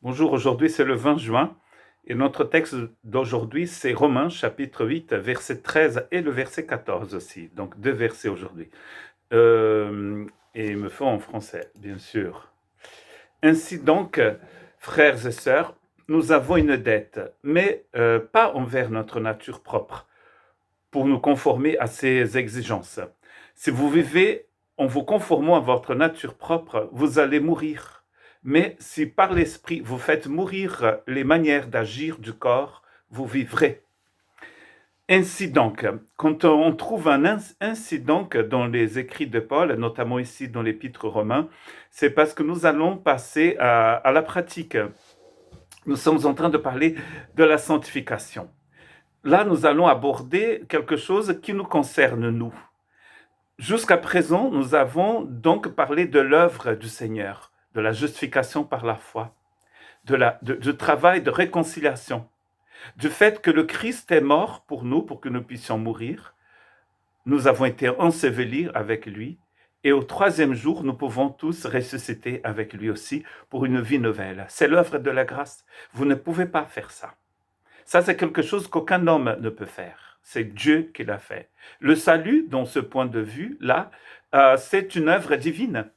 Bonjour, aujourd'hui c'est le 20 juin et notre texte d'aujourd'hui c'est Romains chapitre 8 verset 13 et le verset 14 aussi, donc deux versets aujourd'hui. Et il me faut en français, bien sûr. Ainsi donc, frères et sœurs, nous avons une dette, mais pas envers notre nature propre, pour nous conformer à ses exigences. Si vous vivez en vous conformant à votre nature propre, vous allez mourir. Mais si par l'esprit vous faites mourir les manières d'agir du corps, vous vivrez. Ainsi donc, quand on trouve un ainsi donc dans les écrits de Paul, notamment ici dans l'épître romain, c'est parce que nous allons passer à la pratique. Nous sommes en train de parler de la sanctification. Là, nous allons aborder quelque chose qui nous concerne, nous. Jusqu'à présent, nous avons donc parlé de l'œuvre du Seigneur, de la justification par la foi, du travail de réconciliation, du fait que le Christ est mort pour nous, pour que nous puissions mourir. Nous avons été ensevelis avec lui, et au troisième jour, nous pouvons tous ressusciter avec lui aussi pour une vie nouvelle. C'est l'œuvre de la grâce. Vous ne pouvez pas faire ça. Ça, c'est quelque chose qu'aucun homme ne peut faire. C'est Dieu qui l'a fait. Le salut, dans ce point de vue-là, c'est une œuvre divine.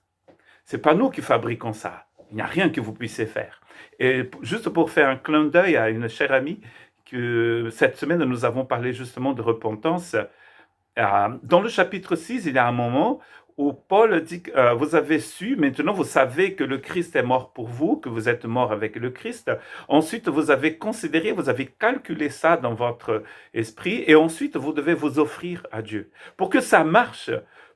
C'est pas nous qui fabriquons ça. Il n'y a rien que vous puissiez faire. Et juste pour faire un clin d'œil à une chère amie, que cette semaine, nous avons parlé justement de repentance. Dans le chapitre 6, il y a un moment où Paul dit que vous avez su, maintenant vous savez que le Christ est mort pour vous, que vous êtes mort avec le Christ. Ensuite, vous avez considéré, vous avez calculé ça dans votre esprit, et ensuite vous devez vous offrir à Dieu. Pour que ça marche,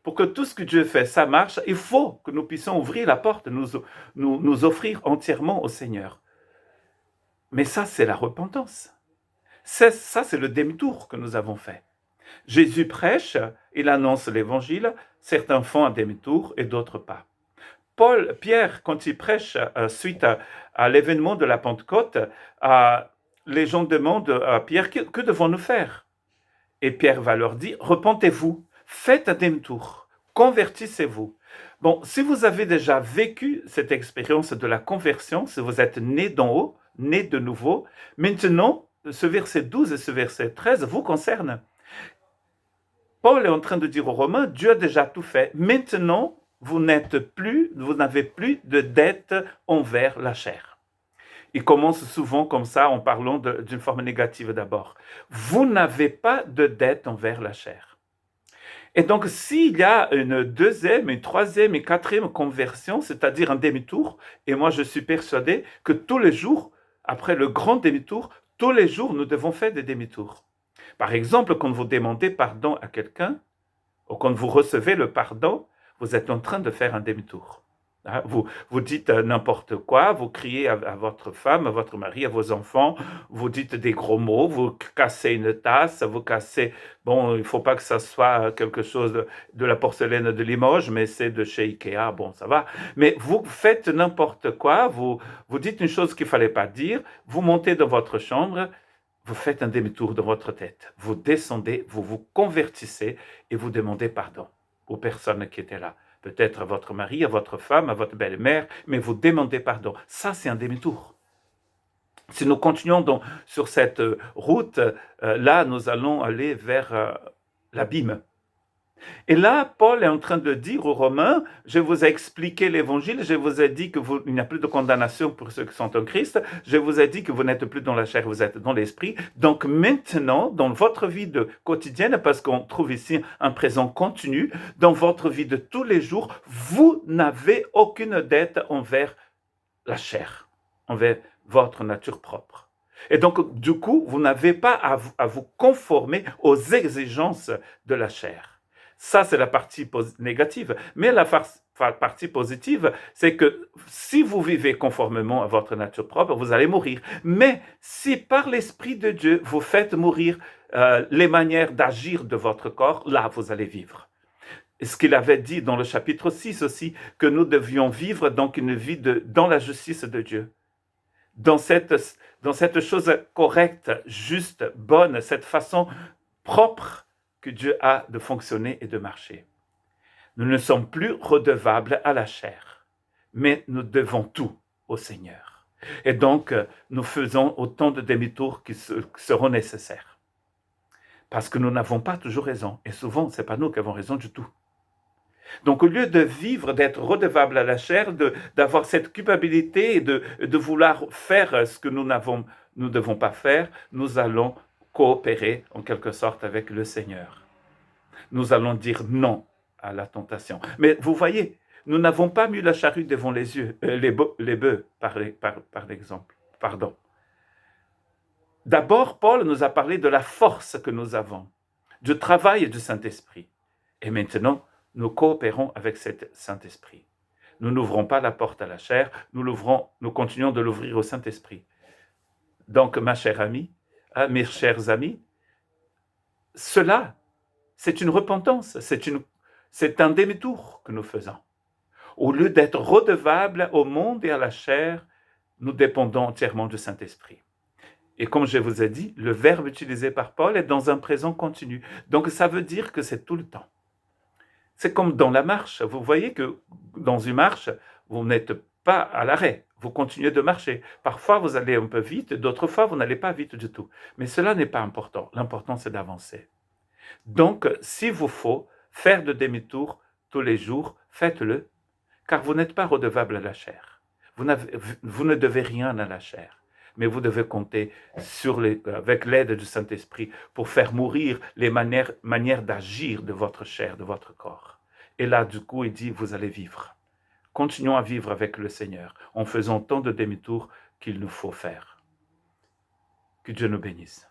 pour que tout ce que Dieu fait, ça marche, il faut que nous puissions ouvrir la porte, nous offrir entièrement au Seigneur. Mais ça, c'est la repentance. Ça, c'est le demi-tour que nous avons fait. Jésus prêche, il annonce l'évangile, certains font un demi-tour et d'autres pas. Pierre, quand il prêche suite à l'événement de la Pentecôte, les gens demandent à Pierre, que devons-nous faire? Et Pierre va leur dire, repentez-vous, faites un demi-tour, convertissez-vous. Bon, si vous avez déjà vécu cette expérience de la conversion, si vous êtes né d'en haut, né de nouveau, maintenant, ce verset 12 et ce verset 13 vous concernent. Paul est en train de dire aux Romains, Dieu a déjà tout fait. Maintenant, vous n'avez plus de dette envers la chair. Il commence souvent comme ça en parlant d'une forme négative d'abord. Vous n'avez pas de dette envers la chair. Et donc, s'il y a une deuxième, une troisième et quatrième conversion, c'est-à-dire un demi-tour, et moi je suis persuadé que tous les jours, après le grand demi-tour, tous les jours, nous devons faire des demi-tours. Par exemple, quand vous demandez pardon à quelqu'un, ou quand vous recevez le pardon, vous êtes en train de faire un demi-tour. Vous dites n'importe quoi, vous criez à votre femme, à votre mari, à vos enfants, vous dites des gros mots, vous cassez une tasse, vous cassez... Bon, il ne faut pas que ça soit quelque chose de la porcelaine de Limoges, mais c'est de chez Ikea, bon, ça va. Mais vous faites n'importe quoi, vous dites une chose qu'il ne fallait pas dire, vous montez dans votre chambre, vous faites un demi-tour dans votre tête, vous descendez, vous vous convertissez et vous demandez pardon aux personnes qui étaient là. Peut-être à votre mari, à votre femme, à votre belle-mère, mais vous demandez pardon. Ça, c'est un demi-tour. Si nous continuons sur cette route, là, nous allons aller vers l'abîme. Et là, Paul est en train de dire aux Romains, je vous ai expliqué l'évangile, je vous ai dit qu'il n'y a plus de condamnation pour ceux qui sont en Christ, je vous ai dit que vous n'êtes plus dans la chair, vous êtes dans l'esprit. Donc maintenant, dans votre vie quotidienne, parce qu'on trouve ici un présent continu, dans votre vie de tous les jours, vous n'avez aucune dette envers la chair, envers votre nature propre. Et donc, du coup, vous n'avez pas à vous conformer aux exigences de la chair. Ça, c'est la partie négative. Mais la partie positive, c'est que si vous vivez conformément à votre nature propre, vous allez mourir. Mais si par l'Esprit de Dieu, vous faites mourir les manières d'agir de votre corps, là, vous allez vivre. Ce qu'il avait dit dans le chapitre 6 aussi, que nous devions vivre donc une vie dans la justice de Dieu. Dans cette chose correcte, juste, bonne, cette façon propre que Dieu a de fonctionner et de marcher. Nous ne sommes plus redevables à la chair, mais nous devons tout au Seigneur. Et donc, nous faisons autant de demi-tours qui seront nécessaires. Parce que nous n'avons pas toujours raison. Et souvent, ce n'est pas nous qui avons raison du tout. Donc, au lieu de vivre, d'être redevable à la chair, d'avoir cette culpabilité et de vouloir faire ce que nous ne devons pas faire, nous allons coopérer en quelque sorte avec le Seigneur. Nous allons dire non à la tentation. Mais vous voyez, nous n'avons pas mis la charrue devant les yeux, les bœufs, par exemple. Pardon. D'abord, Paul nous a parlé de la force que nous avons, du travail du Saint-Esprit. Et maintenant, nous coopérons avec cet Saint-Esprit. Nous n'ouvrons pas la porte à la chair, nous continuons de l'ouvrir au Saint-Esprit. Donc, ma chère amie, mes chers amis, cela, c'est une repentance, c'est un demi-tour que nous faisons. Au lieu d'être redevables au monde et à la chair, nous dépendons entièrement du Saint-Esprit. Et comme je vous ai dit, le verbe utilisé par Paul est dans un présent continu. Donc ça veut dire que c'est tout le temps. C'est comme dans la marche. Vous voyez que dans une marche, vous n'êtes pas à l'arrêt. Vous continuez de marcher. Parfois, vous allez un peu vite, d'autres fois, vous n'allez pas vite du tout. Mais cela n'est pas important. L'important, c'est d'avancer. Donc, s'il vous faut faire de demi-tour tous les jours, faites-le, car vous n'êtes pas redevable à la chair. Vous ne devez rien à la chair, mais vous devez compter avec l'aide du Saint-Esprit pour faire mourir les manières d'agir de votre chair, de votre corps. Et là, du coup, il dit, vous allez vivre. Continuons à vivre avec le Seigneur en faisant tant de demi-tours qu'il nous faut faire. Que Dieu nous bénisse.